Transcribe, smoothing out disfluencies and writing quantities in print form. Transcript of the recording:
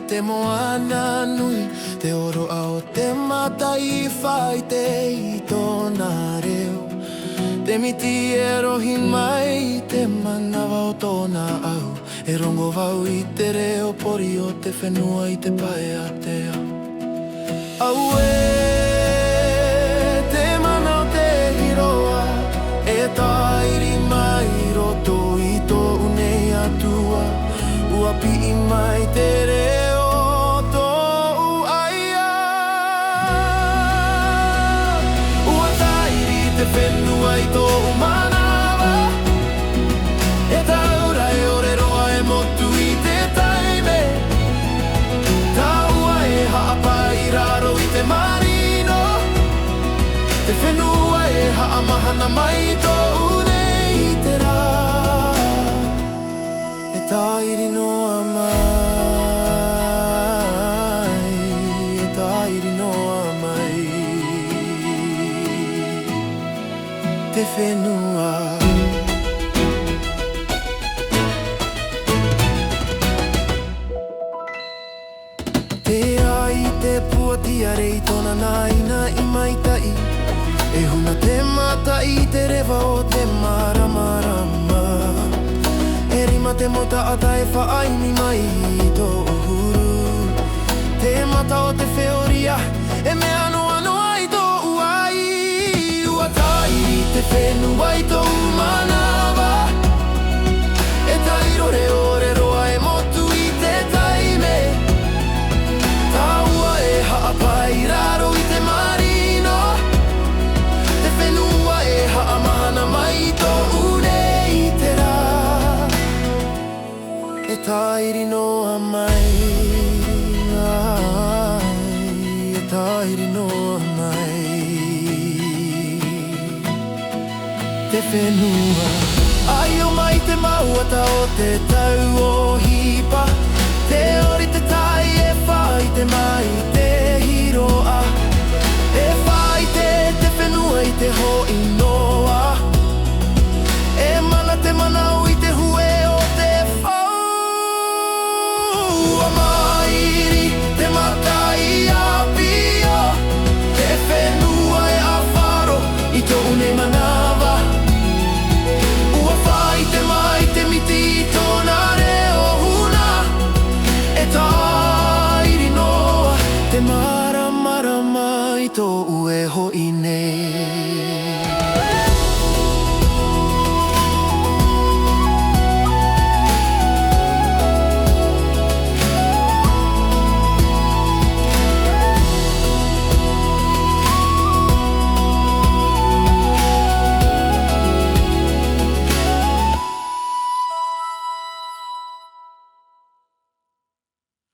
te moana nui, te oroa o te mata i whai te i tōna reo. Te miti e rohi mai, te manawa o tōna au, e rongo wau i te reo pori o te whenua i te pae a te au. Au te mana o te hiroa, e tairi mai roto i tō unei atua. Ua pi'i mai te reo tō aia. Ua tairi te whenua i tō manawa, e taura e ore roa e motu i te taime. Tā ua e haapa i raro i te marino, te whenua e haamahana mai tō unei i te rā. E tairi noa mai, e tairi noa mai, te whenua. Te ai te puatia rei tōna naina i maitai, e huna te mata i te rewa o te maramarama. E rima te mota ata e whaaimi mai i tō uhuru. Te mata o te whioria, e mea noa noa i tō uai. Ua tairi te whenua i tō manawa, e tairo re ore roa e motu i te taime. Tā ua e haapa i raro i te marino, te whenua e haamahana mai i tō unei i te rā. E tairi noa mai, e tairi noa mai, te whenua. Ai o mai te mauata o te tau o hipa, te ori te tai e whai te mai te hiroa. E whai te whenua i te hoi noa, e mana te manau i te hue o te whau. Ua mairi te mata i a pio, te whenua e a wharo i tō unei manawa. Ua whai te mai te miti i tōna reo huna, e tairi noa te maramarama i tō ue hoi nei.